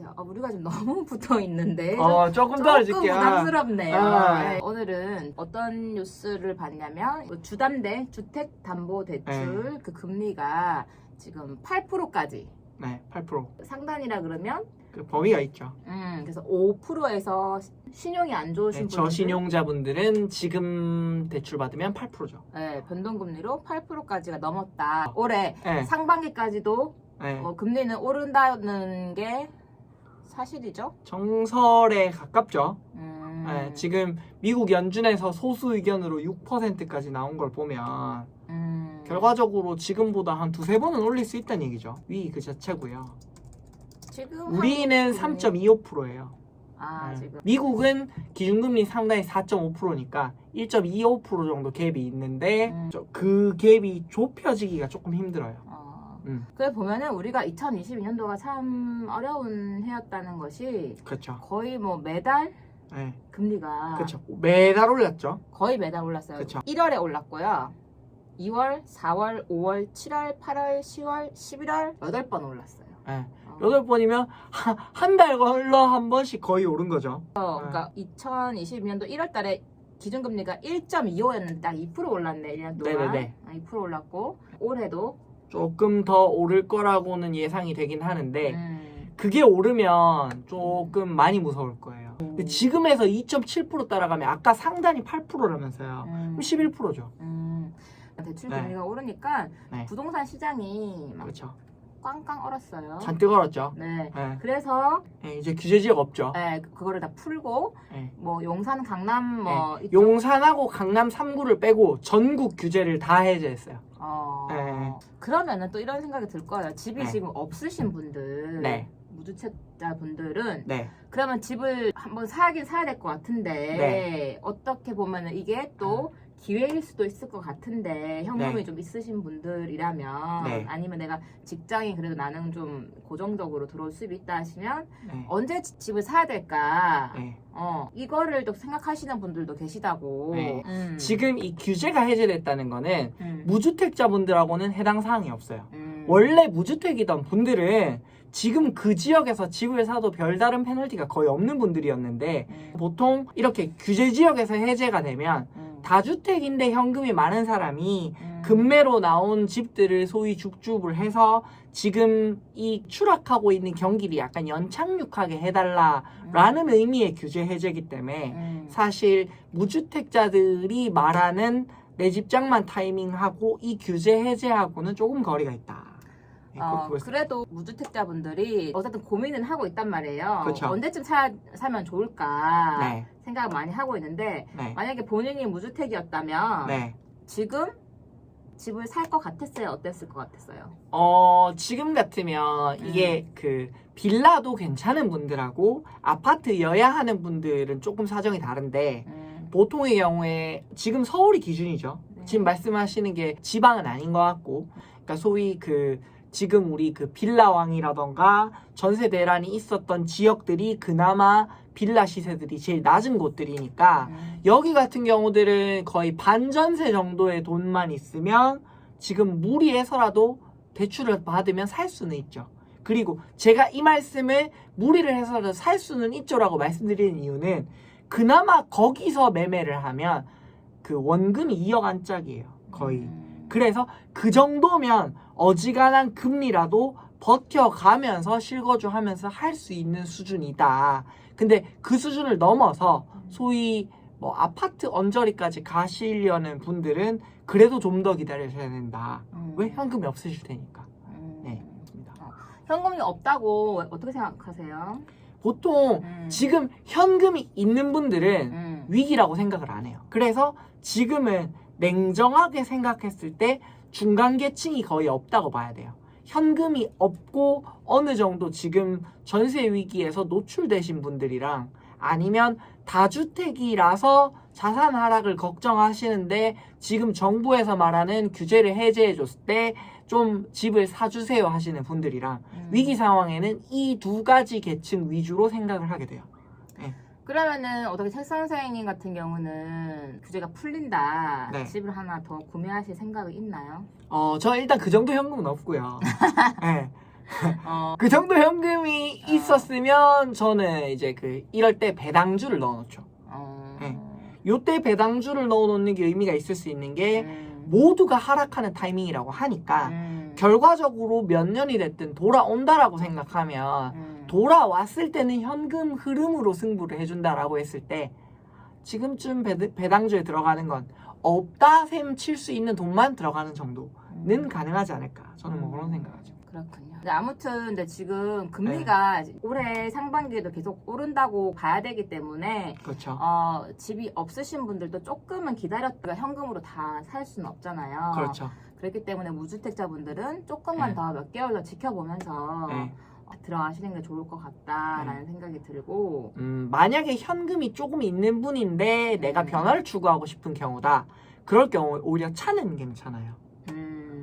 그래서 우리가 지금 너무 붙어 있는데 조금 더 조금 해줄게요. 부담스럽네요. 네. 오늘은 어떤 뉴스를 봤냐면 주담대 주택담보대출 그 금리가 지금 8%까지 네, 8%. 상단이라 그러면 그 범위가 있죠. 그래서 5%에서 신용이 안 좋으신 분들 저신용자분들은 지금 대출 받으면 8%죠. 네, 변동금리로 8%까지가 넘었다. 올해 네. 상반기까지도 네. 금리는 오른다는 게 사실이죠? 정설에 가깝죠. 음. 네, 지금 미국 연준에서 소수 의견으로 6%까지 나온 걸 보면 결과적으로 지금보다 한 두세 번은 올릴 수 있다는 얘기죠. 위기 그 자체고요. 지금 우리는 3.25%예요. 아, 지금 미국은 기준금리 상당히 4.5%니까 1.25% 정도 갭이 있는데 그 갭이 좁혀지기가 조금 힘들어요. 그래 보면은 우리가 2022년도가 참 어려운 해였다는 것이 그렇죠. 거의 뭐 매달 네. 금리가 그렇죠. 매달 올랐죠. 거의 매달 올랐어요. 그쵸. 1월에 올랐고요. 2월, 4월, 5월, 7월, 8월, 10월, 11월 8번 올랐어요. 네. 8번이면 한 달 걸러 한 번씩 거의 오른 거죠. 그러니까 2022년도 1월 달에 기준금리가 1.25였는데 딱 2% 올랐네. 1년 동안. 네네네. 2% 올랐고 올해도 조금 더 오를 거라고는 예상이 되긴 하는데 그게 오르면 조금 많이 무서울 거예요. 근데 지금에서 2.7% 따라가면 아까 상단이 8%라면서요. 그럼 11%죠. 대출 금리가 오르니까 네. 부동산 시장이 막 그렇죠. 꽝꽝 얼었어요. 잔뜩 얼었죠. 네. 네. 그래서 네, 이제 규제 지역 없죠. 네, 그거를 다 풀고 네. 뭐 용산, 강남 뭐 네. 용산하고 강남 3구를 빼고 전국 규제를 다 해제했어요. 네. 그러면은 또 이런 생각이 들 거예요. 집이 네. 지금 없으신 분들, 네. 무주택자 분들은 네. 그러면 집을 한번 사긴 사야 될 것 같은데 네. 어떻게 보면은 이게 또 기회일 수도 있을 것 같은데 현금이 네. 좀 있으신 분들이라면 네. 아니면 내가 직장이 그래도 나는 좀 고정적으로 들어올 수입이 있다 하시면 네. 언제 집을 사야 될까 네. 이거를 또 생각하시는 분들도 계시다고. 네. 지금 이 규제가 해제됐다는 거는 무주택자분들하고는 해당 사항이 없어요. 원래 무주택이던 분들은 지금 그 지역에서 집을 사도 별다른 페널티가 거의 없는 분들이었는데 보통 이렇게 규제 지역에서 해제가 되면 다주택인데 현금이 많은 사람이 급매로 나온 집들을 소위 죽줍을 해서 지금 이 추락하고 있는 경기를 약간 연착륙하게 해달라라는 의미의 규제 해제이기 때문에 사실 무주택자들이 말하는 내 집장만 타이밍하고 이 규제 해제하고는 조금 거리가 있다. 그래도 무주택자분들이 어쨌든 고민은 하고 있단 말이에요. 그쵸. 언제쯤 사면 좋을까 네. 생각을 많이 하고 있는데 네. 만약에 본인이 무주택이었다면 네. 지금 집을 살 것 같았어요? 어땠을 것 같았어요? 지금 같으면 이게 그 빌라도 괜찮은 분들하고 아파트여야 하는 분들은 조금 사정이 다른데 보통의 경우에 지금 서울이 기준이죠. 지금 말씀하시는 게 지방은 아닌 것 같고 그러니까 소위 그 지금 우리 그 빌라왕이라던가 전세 대란이 있었던 지역들이 그나마 빌라 시세들이 제일 낮은 곳들이니까 여기 같은 경우들은 거의 반전세 정도의 돈만 있으면 지금 무리해서라도 대출을 받으면 살 수는 있죠. 그리고 제가 이 말씀을 무리를 해서라도 살 수는 있죠라고 말씀드리는 이유는 그나마 거기서 매매를 하면 그 원금이 2억 안짝이에요. 거의. 그래서 그 정도면 어지간한 금리라도 버텨가면서 실거주하면서 할 수 있는 수준이다. 근데 그 수준을 넘어서 소위 뭐 아파트 언저리까지 가시려는 분들은 그래도 좀 더 기다리셔야 된다. 왜? 현금이 없으실 테니까. 네, 맞습니다. 현금이 없다고 어떻게 생각하세요? 보통 지금 현금이 있는 분들은 위기라고 생각을 안 해요. 그래서 지금은 냉정하게 생각했을 때 중간계층이 거의 없다고 봐야 돼요. 현금이 없고 어느 정도 지금 전세 위기에서 노출되신 분들이랑 아니면 다주택이라서 자산 하락을 걱정하시는데 지금 정부에서 말하는 규제를 해제해 줬을 때 좀 집을 사주세요 하시는 분들이랑 위기 상황에는 이 두 가지 계층 위주로 생각을 하게 돼요. 네. 그러면은 어떻게 책 선생님 같은 경우는 규제가 풀린다. 네. 집을 하나 더 구매하실 생각이 있나요? 저 일단 그 정도 현금은 없고요. 네. 그 정도 현금이 있었으면 저는 이제 그 이럴 때 배당주를 넣어놓죠. 네. 요때 배당주를 넣어놓는 게 의미가 있을 수 있는 게 모두가 하락하는 타이밍이라고 하니까 결과적으로 몇 년이 됐든 돌아온다라고 생각하면 돌아왔을 때는 현금 흐름으로 승부를 해준다라고 했을 때 지금쯤 배당주에 들어가는 건 없다 셈 칠 수 있는 돈만 들어가는 정도는 가능하지 않을까. 저는 뭐 그런 생각하죠. 그렇군요. 근데 아무튼 근데 지금 금리가 올해 상반기에도 계속 오른다고 봐야 되기 때문에 그렇죠. 집이 없으신 분들도 조금은 기다렸다가 현금으로 다 살 수는 없잖아요. 그렇죠. 그렇기 때문에 무주택자분들은 조금만 네. 더 몇 개월 더 지켜보면서 네. 들어가시는 게 좋을 것 같다라는 생각이 들고 만약에 현금이 조금 있는 분인데 내가 변화를 추구하고 싶은 경우다. 그럴 경우 오히려 차는 괜찮아요.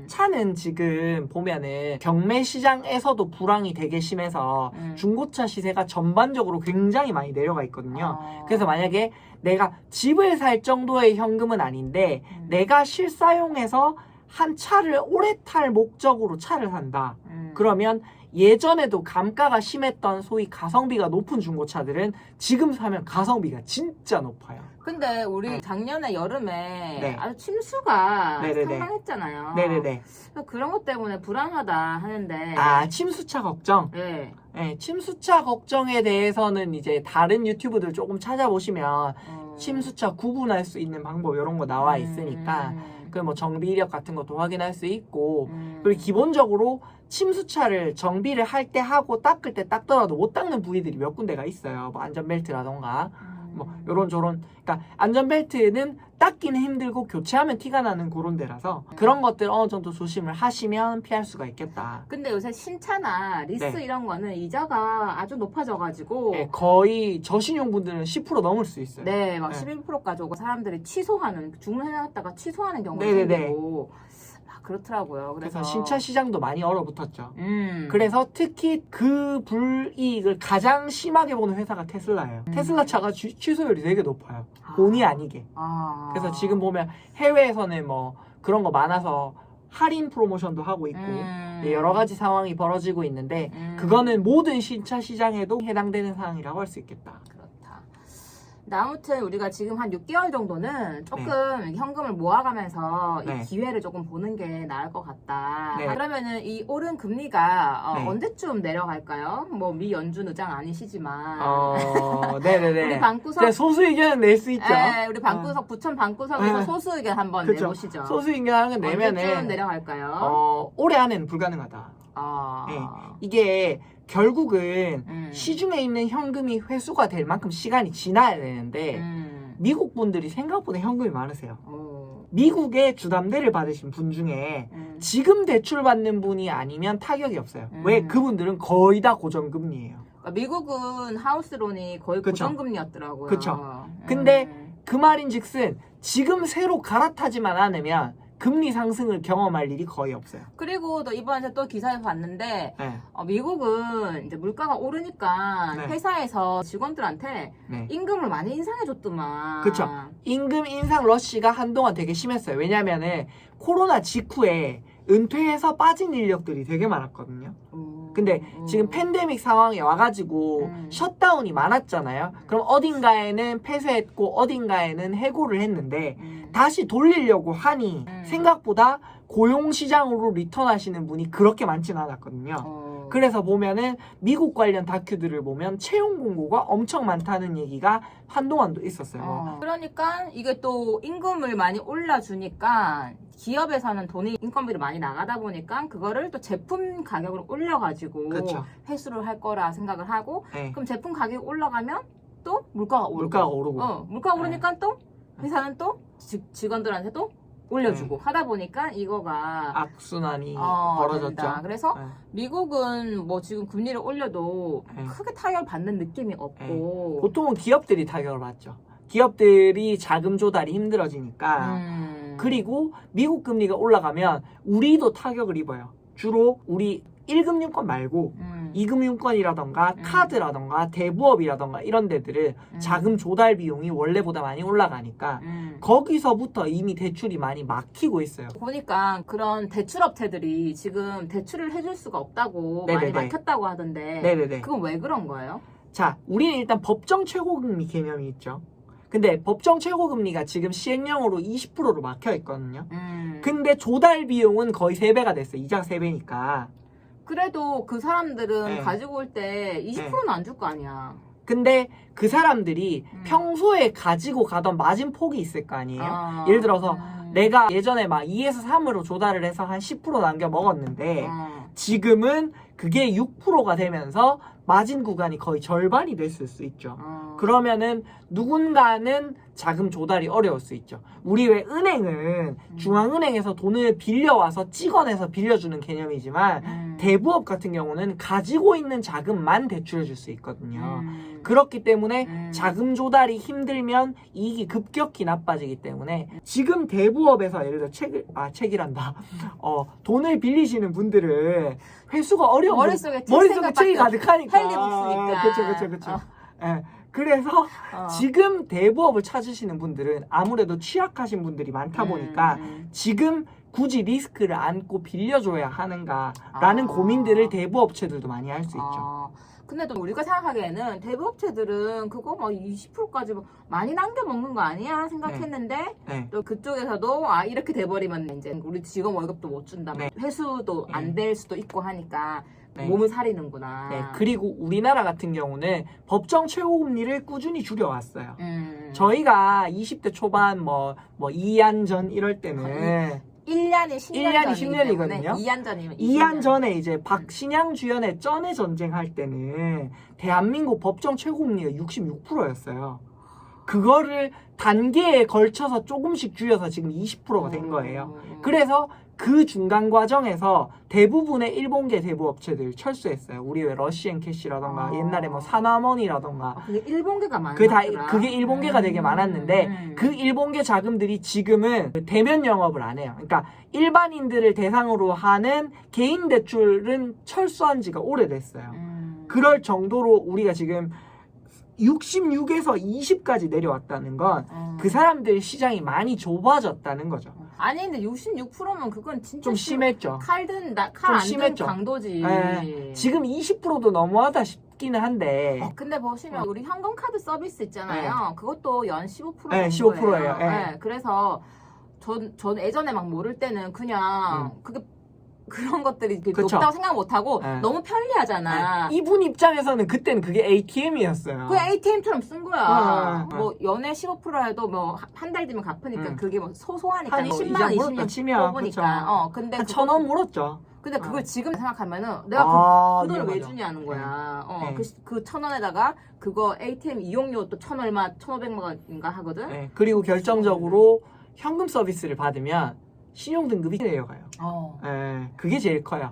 차는 지금 보면은 경매 시장에서도 불황이 되게 심해서 중고차 시세가 전반적으로 굉장히 많이 내려가 있거든요. 그래서 만약에 내가 집을 살 정도의 현금은 아닌데 내가 실사용해서 한 차를 오래 탈 목적으로 차를 산다. 그러면 예전에도 감가가 심했던 소위 가성비가 높은 중고차들은 지금 사면 가성비가 진짜 높아요. 근데 우리 작년에 여름에 네. 아주 침수가 네네네. 상당했잖아요. 네네네. 그런 것 때문에 불안하다 하는데 침수차 걱정? 네. 네, 침수차 걱정에 대해서는 이제 다른 유튜브들 조금 찾아보시면 침수차 구분할 수 있는 방법 이런 거 나와 있으니까 그 뭐 정비 이력 같은 것도 확인할 수 있고 그리고 기본적으로 침수차를 정비를 할 때 하고 닦을 때 닦더라도 못 닦는 부위들이 몇 군데가 있어요. 뭐 안전벨트라던가 뭐 요런 저런 그러니까 안전벨트는 닦기는 힘들고 교체하면 티가 나는 그런 데라서 그런 것들 어느 정도 조심을 하시면 피할 수가 있겠다. 근데 요새 신차나 리스 네. 이런 거는 이자가 아주 높아져가지고 네, 거의 저신용분들은 10% 넘을 수 있어요. 네, 막 네. 11%까지 오고 사람들이 취소하는 주문해놨다가 취소하는 경우가 네네네. 생기고 그렇더라고요. 그래서 신차 시장도 많이 얼어붙었죠. 음. 그래서 특히 그 불이익을 가장 심하게 보는 회사가 테슬라예요. 테슬라 차가 취소율이 되게 높아요. 본의 아니게. 그래서 지금 보면 해외에서는 뭐 그런 거 많아서 할인 프로모션도 하고 있고 여러 가지 상황이 벌어지고 있는데 그거는 모든 신차 시장에도 해당되는 상황이라고 할 수 있겠다. 그렇다. 근데 아무튼 우리가 지금 한 6개월 정도는 조금 현금을 모아가면서 네. 이 기회를 조금 보는 게 나을 것 같다. 네. 그러면은 이 오른 금리가 네. 언제쯤 내려갈까요? 뭐 미 연준 의장 아니시지만 네네네. 우리 방구석 소수 의견은 낼 수 있죠. 네, 우리 방구석 부천 방구석에서 네. 소수 의견 한번 그쵸. 내보시죠. 소수 의견을 언제쯤 내면은 내려갈까요? 올해 안에는 불가능하다. 네. 이게 결국은 시중에 있는 현금이 회수가 될 만큼 시간이 지나야 되는데 미국 분들이 생각보다 현금이 많으세요. 미국의 주담대를 받으신 분 중에 지금 대출 받는 분이 아니면 타격이 없어요. 왜? 그분들은 거의 다 고정금리예요. 그러니까 미국은 하우스론이 거의 그쵸. 고정금리였더라고요. 그쵸. 근데 그 말인즉슨 지금 새로 갈아타지만 않으면 금리 상승을 경험할 일이 거의 없어요. 그리고 또 이번에 또 기사에서 봤는데 네. 미국은 이제 물가가 오르니까 네. 회사에서 직원들한테 네. 임금을 많이 인상해줬더만. 그쵸. 임금 인상 러쉬가 한동안 되게 심했어요. 왜냐면은 코로나 직후에 은퇴해서 빠진 인력들이 되게 많았거든요. 근데 지금 팬데믹 상황에 와가지고 셧다운이 많았잖아요. 그럼 어딘가에는 폐쇄했고 어딘가에는 해고를 했는데 다시 돌리려고 하니 생각보다 고용시장으로 리턴하시는 분이 그렇게 많진 않았거든요. 그래서 보면은 미국 관련 다큐들을 보면 채용 공고가 엄청 많다는 얘기가 한동안도 있었어요. 그러니까 이게 또 임금을 많이 올려주니까 기업에서는 돈이 인건비를 많이 나가다 보니까 그거를 또 제품 가격을 올려가지고 그쵸. 회수를 할 거라 생각을 하고 네. 그럼 제품 가격이 올라가면 또 물가가 오르고 물가가 오르고. 물가가 오르니까 또 회사는 또 직원들한테 또 올려주고 하다 보니까 이거가 악순환이 벌어졌죠. 된다. 그래서 네. 미국은 뭐 지금 금리를 올려도 네. 크게 타격을 받는 느낌이 없고 보통은 기업들이 타격을 받죠. 기업들이 자금 조달이 힘들어지니까 그리고 미국 금리가 올라가면 우리도 타격을 입어요. 주로 우리 1금융권 말고 이금융권이라던가 카드라던가 대부업이라던가 이런 데들은 자금 조달 비용이 원래보다 많이 올라가니까 거기서부터 이미 대출이 많이 막히고 있어요. 보니까 그런 대출업체들이 지금 대출을 해줄 수가 없다고 많이 네네네. 막혔다고 하던데 네네네. 그건 왜 그런 거예요? 자, 우리는 일단 법정 최고금리 개념이 있죠. 근데 법정 최고금리가 지금 시행령으로 20%로 막혀 있거든요. 근데 조달 비용은 거의 3배가 됐어요. 이자가 3배니까. 그래도 그 사람들은 네. 가지고 올 때 20%는 안 줄 거 아니야. 근데 그 사람들이 평소에 가지고 가던 마진 폭이 있을 거 아니에요. 예를 들어서 내가 예전에 막 2에서 3으로 조달을 해서 한 10% 남겨 먹었는데 지금은 그게 6%가 되면서 마진 구간이 거의 절반이 됐을 수 있죠. 그러면은 누군가는 자금 조달이 어려울 수 있죠. 우리 왜 은행은 중앙은행에서 돈을 빌려와서 찍어내서 빌려주는 개념이지만 대부업 같은 경우는 가지고 있는 자금만 대출해 줄 수 있거든요. 그렇기 때문에 자금 조달이 힘들면 이익이 급격히 나빠지기 때문에 지금 대부업에서 예를 들어 책이란다. 돈을 빌리시는 분들은 회수가 어려운 머릿속에 책이 가득하니까. 할 일 없으니까. 그렇죠. 예. 그래서 지금 대부업을 찾으시는 분들은 아무래도 취약하신 분들이 많다 보니까 지금 굳이 리스크를 안고 빌려줘야 하는가라는 고민들을 대부업체들도 많이 할 수 있죠. 근데 또 우리가 생각하기에는 대부업체들은 그거 뭐 20%까지 뭐 많이 남겨 먹는 거 아니야 생각했는데 네. 또 그쪽에서도 이렇게 돼버리면 이제 우리 직원 월급도 못 준다, 네. 회수도 안 될 수도 있고 하니까 네. 몸을 사리는구나. 네. 그리고 우리나라 같은 경우는 법정 최고금리를 꾸준히 줄여왔어요. 저희가 20대 초반 뭐 2년 전 이럴 때는 1년이 10년이거든요. 2년 전이면 2년 전에 이제 박신양 주연의 쩐의 전쟁 할 때는 대한민국 법정 최고금리가 66%였어요. 그거를 단계에 걸쳐서 조금씩 줄여서 지금 20%가 된 거예요. 그래서 그 중간 과정에서 대부분의 일본계 대부업체들 철수했어요. 우리 왜 러시앤캐시라던가 옛날에 뭐 사나머니라던가 그게 일본계가 많았더라. 그게 일본계가 되게 많았는데 그 일본계 자금들이 지금은 대면 영업을 안 해요. 그러니까 일반인들을 대상으로 하는 개인 대출은 철수한 지가 오래됐어요. 그럴 정도로 우리가 지금 66에서 20까지 내려왔다는 건 그 사람들 시장이 많이 좁아졌다는 거죠. 아니 근데 66%면 그건 진짜 좀 심했죠. 칼안 든 심했죠. 강도지. 네. 지금 20%도 너무하다 싶기는 한데 근데 보시면 우리 현금카드 서비스 있잖아요. 그것도 연 15%인 네, 15%예요. 네, 그래서 전 예전에 막 모를 때는 그냥 그게 그런 것들이 그쵸. 높다고 생각 못하고 네. 너무 편리하잖아. 이분 입장에서는 그때는 그게 ATM이었어요. 그 ATM처럼 쓴 거야. 네. 뭐 연애 15%라도 뭐 한 달 뒤면 갚으니까 그게 뭐 소소하니까 한 10만 이자 원, 물었다 20년 치면, 뽑으니까. 근데 한 1,000원 물었죠. 근데 그걸 지금 생각하면은 내가 그 돈을 왜 위험하죠. 주냐는 거야. 네. 그 1,000원에다가 그거 ATM 이용료 또 1,000얼마, 1,500만 원인가 하거든. 네. 그리고 결정적으로 현금 서비스를 받으면 신용등급이 내려가요. 네. 그게 제일 커요.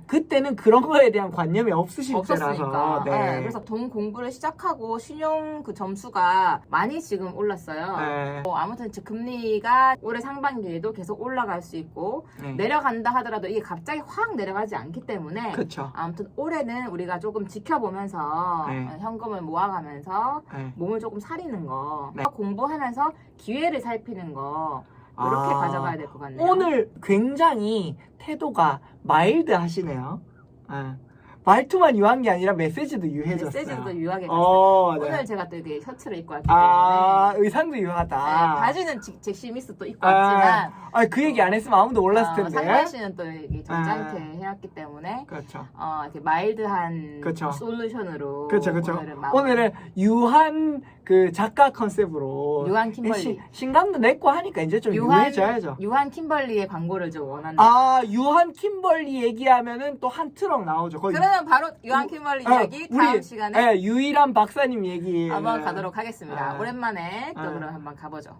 그때는 그런 거에 대한 관념이 없으실 때라서. 없었으니까. 네. 네, 그래서 돈 공부를 시작하고 신용 그 점수가 많이 지금 올랐어요. 네. 아무튼 이제 금리가 올해 상반기에도 계속 올라갈 수 있고 네. 내려간다 하더라도 이게 갑자기 확 내려가지 않기 때문에 그렇죠. 아무튼 올해는 우리가 조금 지켜보면서 네. 현금을 모아가면서 네. 몸을 조금 사리는 거 네. 공부하면서 기회를 살피는 거 이렇게 가져가야 될 것 같네요. 오늘 굉장히 태도가 마일드 하시네요. 말투만 유한 게 아니라 메시지도 유해졌어요. 메시지도 유하게 갔어요. 네. 오늘 제가 또 이렇게 셔츠를 입고 왔기 때문에 의상도 유하다. 네, 바지는 잭시미스 또 입고 왔지만 그 얘기 안 했으면 아무도 몰랐을 텐데. 상관 씨는 또 이렇게 점잖게 해왔기 때문에 그렇죠. 이렇게 마일드한 그쵸. 솔루션으로 그렇죠. 오늘은 오늘은 유한 그 작가 컨셉으로 유한 킴벌리 신감도 냈고 하니까 이제 좀 유해져야죠. 유한 킴벌리의 광고를 좀 원한다. 유한 킴벌리 얘기하면은 또 한 트럭 나오죠. 거의 그러면 바로 유한 킴벌리 얘기 다음 시간에 유일한 박사님 얘기 한번 가도록 하겠습니다. 네. 오랜만에 또 네. 그럼 한번 가보죠.